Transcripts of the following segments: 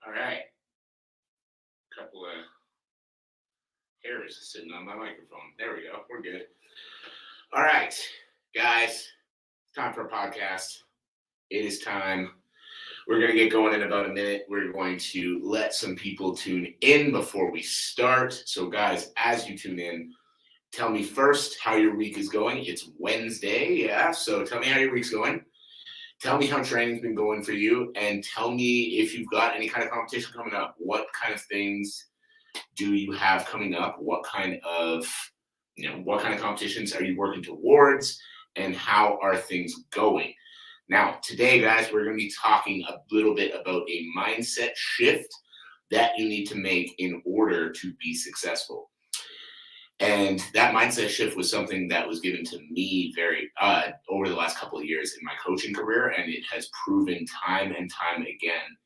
All right. Couple of hairs sitting on my microphone. There we go. We're good. All right, guys. It's time for a podcast. It is time. We're going to get going in about a minute. We're going to let some people tune in before we start. So, guys, as you tune in, tell me first how your week is going. It's Wednesday, yeah? So tell me how your week's going. Tell me how training's been going for you, and tell me if you've got any kind of competition coming up. What kind of things do you have coming up? What kind of competitions are you working towards, and how are things going? Now, today, guys, we're going to be talking a little bit about a mindset shift that you need to make in order to be successful. And that mindset shift was something that was given to me very over the last couple of years in my coaching career, and it has proven time and time again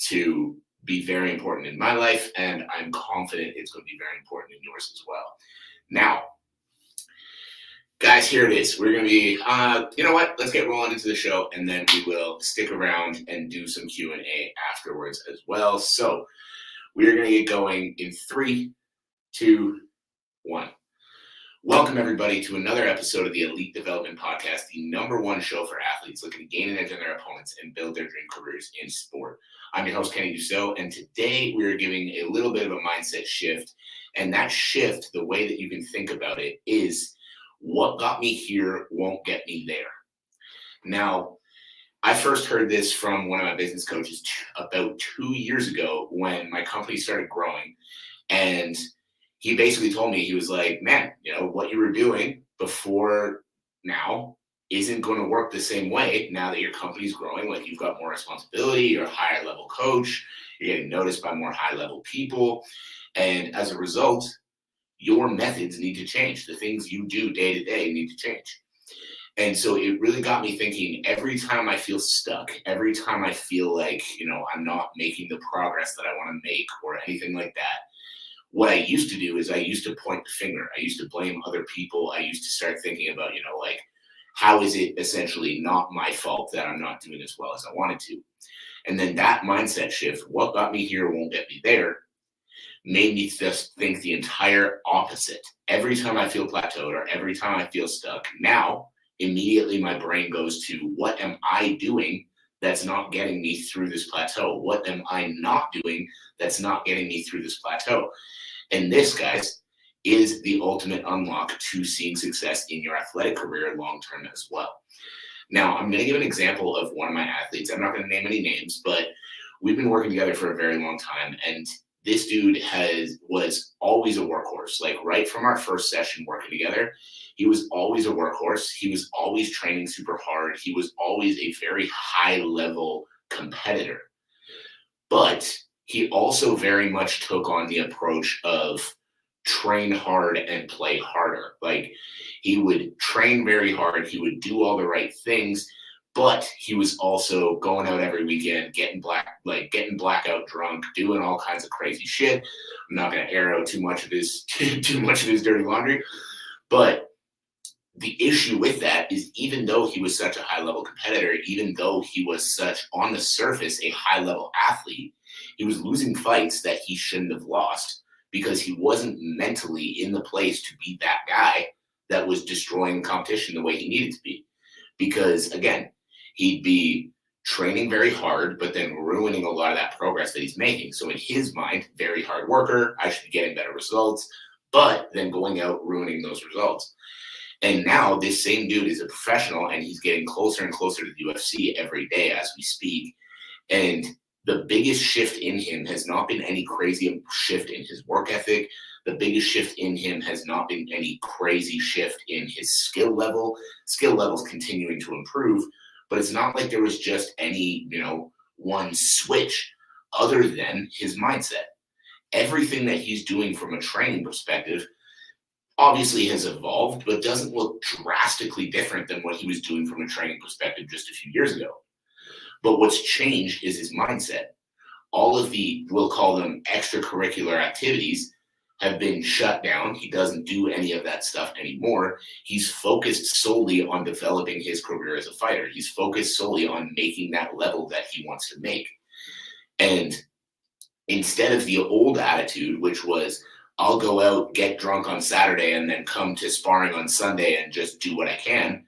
to be very important in my life, and I'm confident it's going to be very important in yours as well. Now, guys, here it is. We're going to be, you know what? Let's get rolling into the show, and then we will stick around and do some Q&A afterwards as well. So we're going to get going in 3, 2, 1. Welcome, everybody, to another episode of the Elite Development Podcast, the #1 show for athletes looking to gain an edge on their opponents and build their dream careers in sport. I'm your host, Kenny Dusseault, and today we're giving a little bit of a mindset shift. And that shift, the way that you can think about it, is what got me here won't get me there. Now, I first heard this from one of my business coaches about 2 years ago when my company started growing, and he basically told me, he was like, man, what you were doing before now isn't going to work the same way now that your company's growing. Like, you've got more responsibility, you're a higher level coach, you're getting noticed by more high level people. And as a result, your methods need to change. The things you do day to day need to change. And so it really got me thinking, every time I feel stuck, every time I feel like, I'm not making the progress that I want to make or anything like that, what I used to do is I used to point the finger. I used to blame other people. I used to start thinking about, how is it essentially not my fault that I'm not doing as well as I wanted to? And then that mindset shift, what got me here won't get me there, made me just think the entire opposite. Every time I feel plateaued or every time I feel stuck, now immediately my brain goes to, what am I doing that's not getting me through this plateau? What am I not doing that's not getting me through this plateau? And this, guys, is the ultimate unlock to seeing success in your athletic career long-term as well. Now, I'm going to give an example of one of my athletes. I'm not going to name any names, but we've been working together for a very long time. And this dude was always a workhorse. Like, right from our first session working together, he was always a workhorse. He was always training super hard. He was always a very high-level competitor. But he also very much took on the approach of train hard and play harder. Like, he would train very hard. He would do all the right things, but he was also going out every weekend, getting blackout drunk, doing all kinds of crazy shit. I'm not going to air out too much of his dirty laundry, but the issue with that is, even though he was such a high-level competitor, even though he was such, on the surface, a high-level athlete, he was losing fights that he shouldn't have lost because he wasn't mentally in the place to be that guy that was destroying the competition the way he needed to be. Because, again, he'd be training very hard, but then ruining a lot of that progress that he's making. So in his mind, very hard worker, I should be getting better results, but then going out ruining those results. And now this same dude is a professional, and he's getting closer and closer to the UFC every day as we speak. And the biggest shift in him has not been any crazy shift in his work ethic. The biggest shift in him has not been any crazy shift in his skill level. Skill level's continuing to improve, but it's not like there was just any, one switch other than his mindset. Everything that he's doing from a training perspective obviously has evolved, but doesn't look drastically different than what he was doing from a training perspective just a few years ago. But what's changed is his mindset. All of the, we'll call them extracurricular activities, have been shut down. He doesn't do any of that stuff anymore. He's focused solely on developing his career as a fighter. He's focused solely on making that level that he wants to make. And instead of the old attitude, which was I'll go out, get drunk on Saturday, and then come to sparring on Sunday and just do what I can.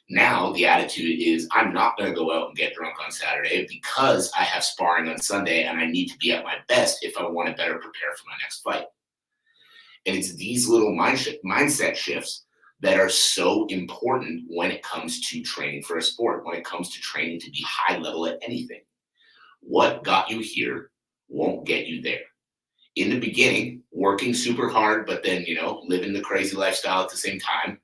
Now the attitude is I'm not going to go out and get drunk on Saturday because I have sparring on Sunday and I need to be at my best if I want to better prepare for my next fight. And it's these little mindset shifts that are so important when it comes to training for a sport, when it comes to training to be high level at anything. What got you here won't get you there. In the beginning, working super hard, but then, living the crazy lifestyle at the same time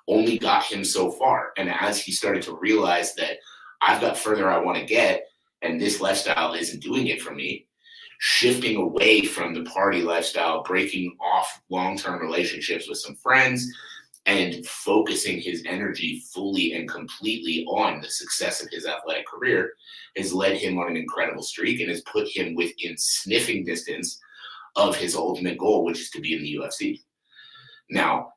only got him so far. And as he started to realize that I've got further I want to get, and this lifestyle isn't doing it for me, shifting away from the party lifestyle, breaking off long-term relationships with some friends, and focusing his energy fully and completely on the success of his athletic career has led him on an incredible streak and has put him within sniffing distance of his ultimate goal, which is to be in the UFC. Now,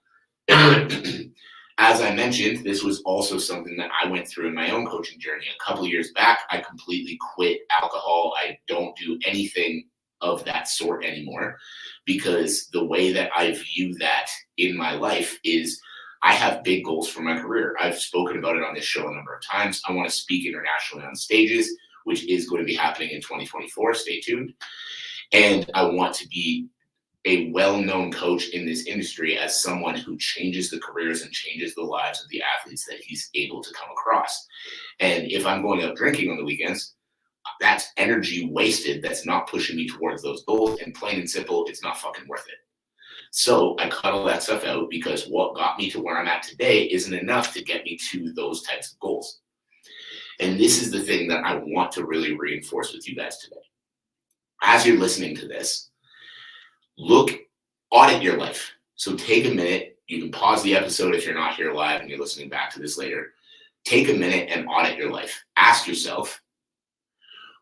as I mentioned, this was also something that I went through in my own coaching journey. A couple of years back, I completely quit alcohol. I don't do anything of that sort anymore because the way that I view that in my life is I have big goals for my career. I've spoken about it on this show a number of times. I want to speak internationally on stages, which is going to be happening in 2024. Stay tuned. And I want to be a well-known coach in this industry as someone who changes the careers and changes the lives of the athletes that he's able to come across. And if I'm going out drinking on the weekends, that's energy wasted. That's not pushing me towards those goals. And plain and simple, it's not fucking worth it. So I cut all that stuff out because what got me to where I'm at today isn't enough to get me to those types of goals. And this is the thing that I want to really reinforce with you guys today. As you're listening to this, audit your life. So take a minute. You can pause the episode if you're not here live and you're listening back to this later. Take a minute and audit your life. Ask yourself,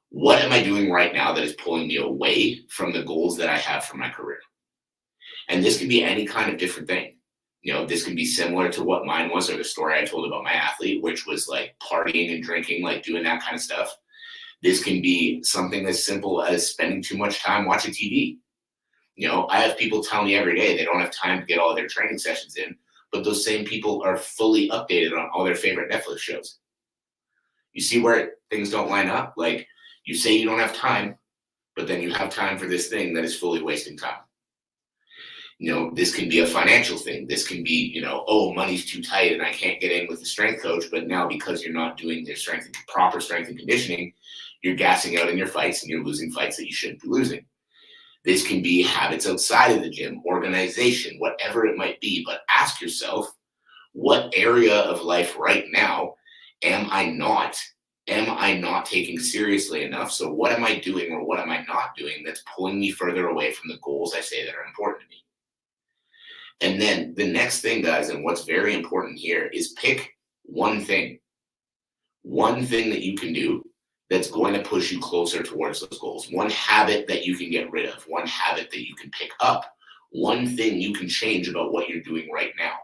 what am I doing right now that is pulling me away from the goals that I have for my career? And this can be any kind of different thing. This can be similar to what mine was or the story I told about my athlete, which was like partying and drinking, like doing that kind of stuff. This can be something as simple as spending too much time watching TV. I have people tell me every day they don't have time to get all of their training sessions in, but those same people are fully updated on all their favorite Netflix shows. You see where things don't line up? Like, you say you don't have time, but then you have time for this thing that is fully wasting time. This can be a financial thing. This can be, money's too tight and I can't get in with the strength coach, but now because you're not doing the proper strength and conditioning, you're gassing out in your fights and you're losing fights that you shouldn't be losing. This can be habits outside of the gym, organization, whatever it might be. But ask yourself, what area of life right now am I not taking seriously enough? So what am I doing or what am I not doing that's pulling me further away from the goals I say that are important to me? And then the next thing, guys, and what's very important here is pick one thing that you can do that's going to push you closer towards those goals. One habit that you can get rid of, one habit that you can pick up, one thing you can change about what you're doing right now.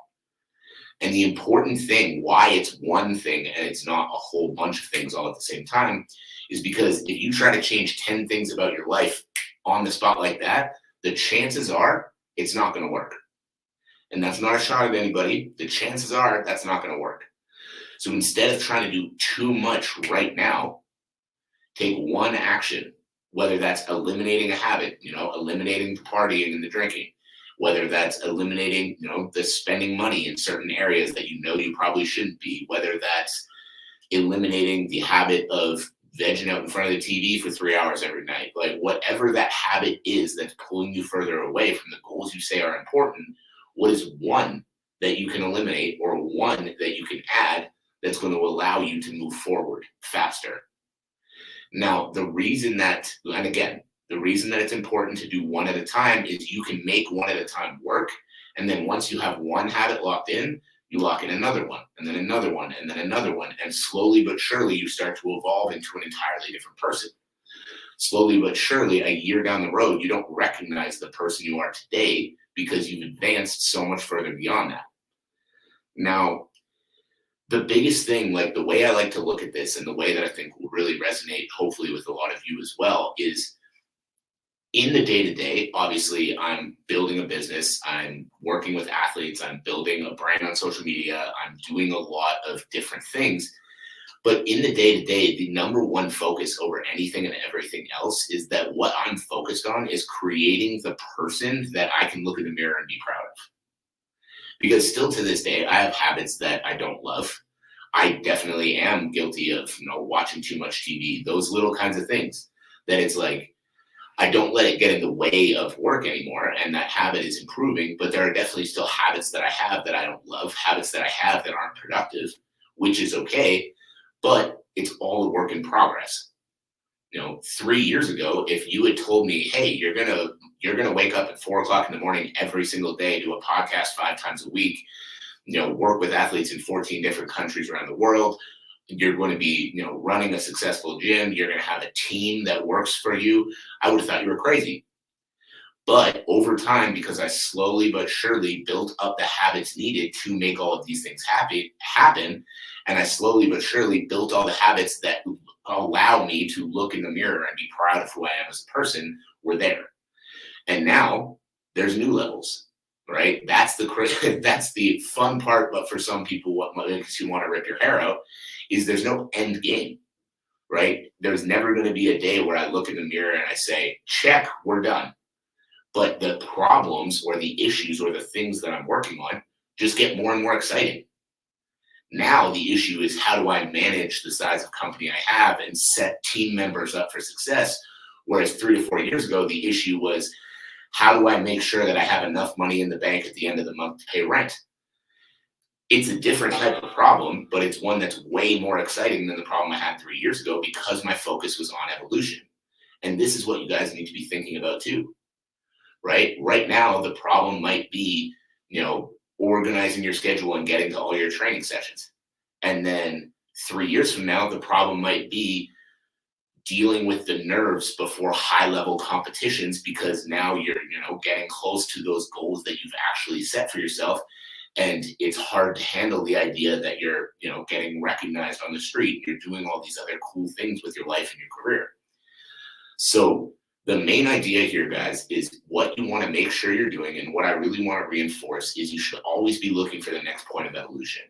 And the important thing, why it's one thing and it's not a whole bunch of things all at the same time, is because if you try to change 10 things about your life on the spot like that, the chances are it's not going to work. And that's not a shot at anybody. The chances are that's not going to work. So instead of trying to do too much right now, take one action, whether that's eliminating a habit, eliminating the partying and the drinking, whether that's eliminating, the spending money in certain areas that you probably shouldn't be, whether that's eliminating the habit of vegging out in front of the TV for 3 hours every night. Like, whatever that habit is that's pulling you further away from the goals you say are important, what is one that you can eliminate or one that you can add that's going to allow you to move forward faster? Now, the reason that it's important to do one at a time is you can make one at a time work. And then once you have one habit locked in, you lock in another one, and then another one, and then another one. And slowly but surely, you start to evolve into an entirely different person. Slowly but surely, a year down the road, you don't recognize the person you are today because you've advanced so much further beyond that. Now, the biggest thing, like the way I like to look at this and the way that I think will really resonate, hopefully with a lot of you as well, is in the day-to-day, obviously, I'm building a business, I'm working with athletes, I'm building a brand on social media, I'm doing a lot of different things. But in the day-to-day, the number one focus over anything and everything else is that what I'm focused on is creating the person that I can look in the mirror and be proud of. Because still to this day, I have habits that I don't love. I definitely am guilty of, watching too much TV, those little kinds of things that it's like, I don't let it get in the way of work anymore. And that habit is improving, but there are definitely still habits that I have that I don't love, habits that I have that aren't productive, which is okay, but it's all a work in progress. 3 years ago, if you had told me, hey, you're gonna wake up at 4 o'clock in the morning every single day, do a podcast 5 times a week, work with athletes in 14 different countries around the world, you're going to be, running a successful gym, you're going to have a team that works for you, I would have thought you were crazy. But over time, because I slowly but surely built up the habits needed to make all of these things happen, and I slowly but surely built all the habits that allow me to look in the mirror and be proud of who I am as a person, we're there. And now there's new levels, right? That's the fun part. But for some people, what makes you want to rip your hair out is there's no end game, right? There's never going to be a day where I look in the mirror and I say, check, we're done. But the problems or the issues or the things that I'm working on just get more and more exciting. Now the issue is, how do I manage the size of company I have and set team members up for success? Whereas 3 to 4 years ago, the issue was, how do I make sure that I have enough money in the bank at the end of the month to pay rent? It's a different type of problem, but it's one that's way more exciting than the problem I had 3 years ago, because my focus was on evolution. And this is what you guys need to be thinking about too, right? Right now, the problem might be, organizing your schedule and getting to all your training sessions. And then 3 years from now, the problem might be dealing with the nerves before high level competitions, because now you're, getting close to those goals that you've actually set for yourself. And it's hard to handle the idea that you're, getting recognized on the street. You're doing all these other cool things with your life and your career. So the main idea here, guys, is what you want to make sure you're doing. And what I really want to reinforce is, you should always be looking for the next point of evolution.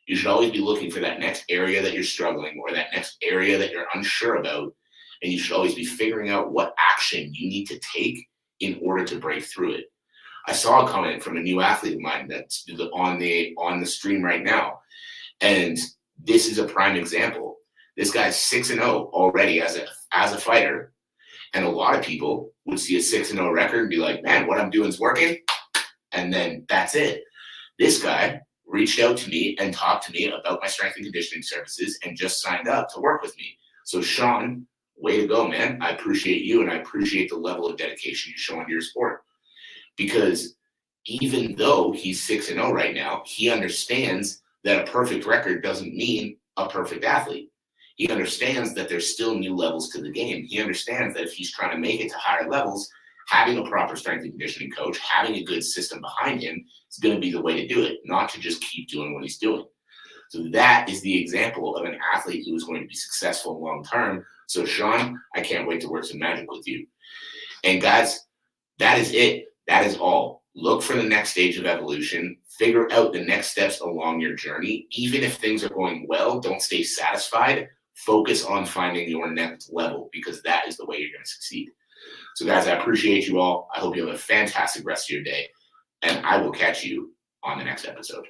You should always be looking for that next area that you're struggling, or that next area that you're unsure about. And you should always be figuring out what action you need to take in order to break through it. I saw a comment from a new athlete of mine that's on the stream right now. And this is a prime example. This guy's 6-0 already as a fighter. And a lot of people would see a 6-0 record and be like, man, what I'm doing is working. And then that's it. This guy reached out to me and talked to me about my strength and conditioning services and just signed up to work with me. So Sean, way to go, man. I appreciate you, and I appreciate the level of dedication you show into your sport. Because even though he's 6-0 right now, he understands that a perfect record doesn't mean a perfect athlete. He understands that there's still new levels to the game. He understands that if he's trying to make it to higher levels, having a proper strength and conditioning coach, having a good system behind him is going to be the way to do it, not to just keep doing what he's doing. So that is the example of an athlete who is going to be successful long term. So Sean, I can't wait to work some magic with you. And guys, that is it. That is all. Look for the next stage of evolution. Figure out the next steps along your journey. Even if things are going well, don't stay satisfied. Focus on finding your next level, because that is the way you're going to succeed. So guys, I appreciate you all. I hope you have a fantastic rest of your day, and I will catch you on the next episode.